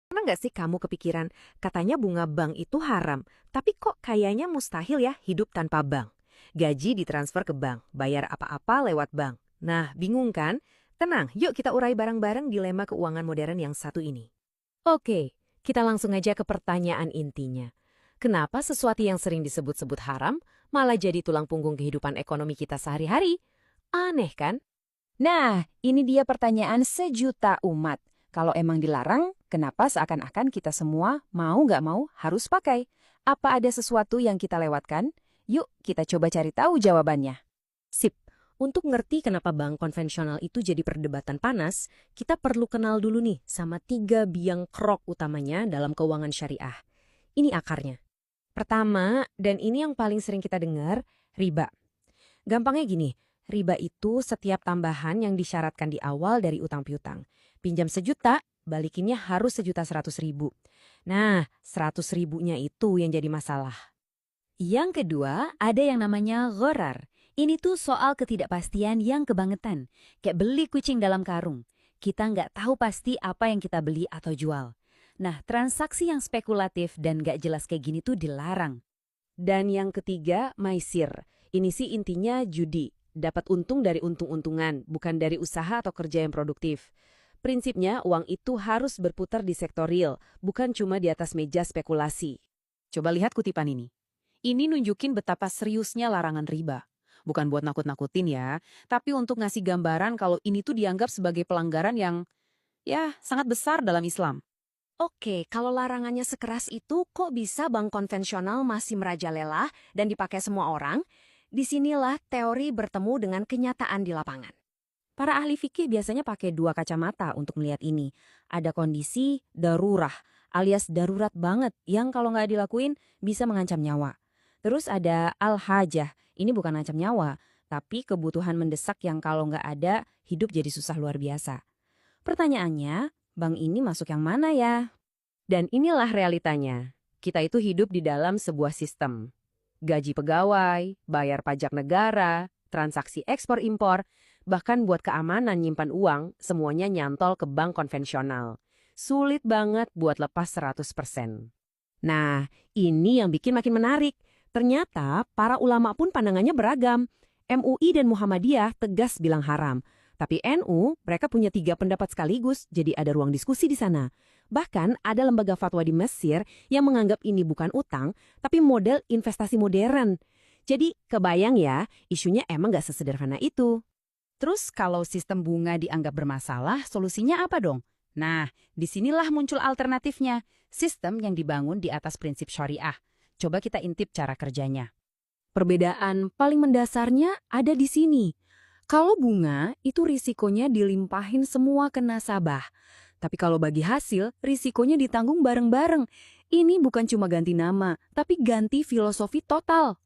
Pernah nggak sih kamu kepikiran, katanya bunga bank itu haram, tapi kok kayaknya mustahil ya hidup tanpa bank? Gaji ditransfer ke bank, bayar apa-apa lewat bank. Nah, bingung kan? Tenang, yuk kita urai bareng-bareng dilema keuangan modern yang satu ini. Oke, kita langsung aja ke pertanyaan intinya. Kenapa sesuatu yang sering disebut-sebut haram malah jadi tulang punggung kehidupan ekonomi kita sehari-hari? Aneh kan? Nah, ini dia pertanyaan sejuta umat. Kalau emang dilarang, kenapa seakan-akan kita semua mau nggak mau harus pakai? Apa ada sesuatu yang kita lewatkan? Yuk, kita coba cari tahu jawabannya. Sip, untuk ngerti kenapa bank konvensional itu jadi perdebatan panas, kita perlu kenal dulu nih sama tiga biang kerok utamanya dalam keuangan syariah. Ini akarnya. Pertama, dan ini yang paling sering kita dengar, riba. Gampangnya gini, riba itu setiap tambahan yang disyaratkan di awal dari utang piutang. Pinjam 1 juta, balikinnya harus 1.100.000. Nah, 100.000-nya itu yang jadi masalah. Yang kedua, ada yang namanya ghorar. Ini tuh soal ketidakpastian yang kebangetan. Kayak beli kucing dalam karung. Kita nggak tahu pasti apa yang kita beli atau jual. Nah, transaksi yang spekulatif dan nggak jelas kayak gini tuh dilarang. Dan yang ketiga, maisir. Ini sih intinya judi. Dapat untung dari untung-untungan, bukan dari usaha atau kerja yang produktif. Prinsipnya, uang itu harus berputar di sektor real, bukan cuma di atas meja spekulasi. Coba lihat kutipan ini. Ini nunjukin betapa seriusnya larangan riba. Bukan buat nakut-nakutin ya, tapi untuk ngasih gambaran kalau ini tuh dianggap sebagai pelanggaran yang, ya, sangat besar dalam Islam. Oke, kalau larangannya sekeras itu, kok bisa bank konvensional masih merajalela dan dipakai semua orang? Disinilah teori bertemu dengan kenyataan di lapangan. Para ahli fikih biasanya pakai dua kacamata untuk melihat ini. Ada kondisi darurah, alias darurat banget, yang kalau nggak dilakuin bisa mengancam nyawa. Terus ada al-hajah, ini bukan ancam nyawa, tapi kebutuhan mendesak yang kalau nggak ada, hidup jadi susah luar biasa. Pertanyaannya, bank ini masuk yang mana ya? Dan inilah realitanya. Kita itu hidup di dalam sebuah sistem. Gaji pegawai, bayar pajak negara, transaksi ekspor-impor, bahkan buat keamanan nyimpan uang, semuanya nyantol ke bank konvensional. Sulit banget buat lepas 100%. Nah, ini yang bikin makin menarik. Ternyata para ulama pun pandangannya beragam. MUI dan Muhammadiyah tegas bilang haram. Tapi NU, mereka punya 3 pendapat sekaligus, jadi ada ruang diskusi di sana. Bahkan ada lembaga fatwa di Mesir yang menganggap ini bukan utang, tapi model investasi modern. Jadi kebayang ya, isunya emang gak sesederhana itu. Terus kalau sistem bunga dianggap bermasalah, solusinya apa dong? Nah, disinilah muncul alternatifnya. Sistem yang dibangun di atas prinsip syariah. Coba kita intip cara kerjanya. Perbedaan paling mendasarnya ada di sini. Kalau bunga, itu risikonya dilimpahin semua ke nasabah. Tapi kalau bagi hasil, risikonya ditanggung bareng-bareng. Ini bukan cuma ganti nama, tapi ganti filosofi total.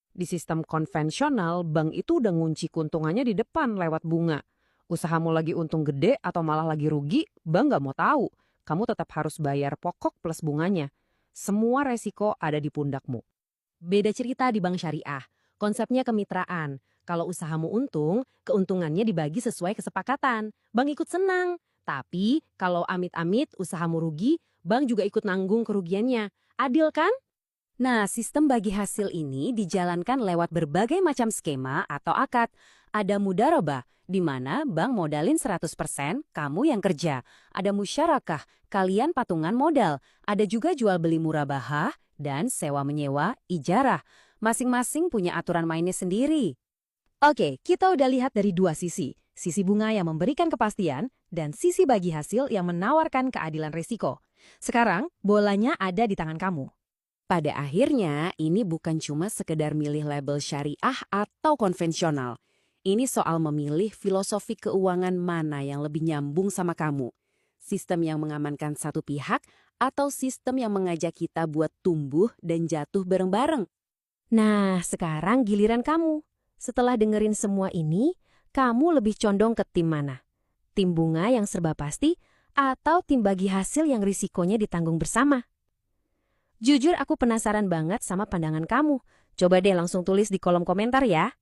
Di sistem konvensional, bank itu udah ngunci keuntungannya di depan lewat bunga. Usahamu lagi untung gede atau malah lagi rugi, bank nggak mau tahu. Kamu tetap harus bayar pokok plus bunganya. Semua resiko ada di pundakmu. Beda cerita di bank syariah. Konsepnya kemitraan. Kalau usahamu untung, keuntungannya dibagi sesuai kesepakatan. Bank ikut senang. Tapi kalau amit-amit usahamu rugi, bank juga ikut nanggung kerugiannya. Adil kan? Nah, sistem bagi hasil ini dijalankan lewat berbagai macam skema atau akad. Ada mudharabah, di mana bank modalin 100%, kamu yang kerja. Ada musyarakah, kalian patungan modal. Ada juga jual beli murabahah dan sewa-menyewa ijarah. Masing-masing punya aturan mainnya sendiri. Oke, kita udah lihat dari dua sisi. Sisi bunga yang memberikan kepastian dan sisi bagi hasil yang menawarkan keadilan risiko. Sekarang, bolanya ada di tangan kamu. Pada akhirnya, ini bukan cuma sekedar milih label syariah atau konvensional. Ini soal memilih filosofi keuangan mana yang lebih nyambung sama kamu. Sistem yang mengamankan satu pihak atau sistem yang mengajak kita buat tumbuh dan jatuh bareng-bareng. Nah, sekarang giliran kamu. Setelah dengerin semua ini, kamu lebih condong ke tim mana? Tim bunga yang serba pasti atau tim bagi hasil yang risikonya ditanggung bersama? Jujur aku penasaran banget sama pandangan kamu. Coba deh langsung tulis di kolom komentar ya.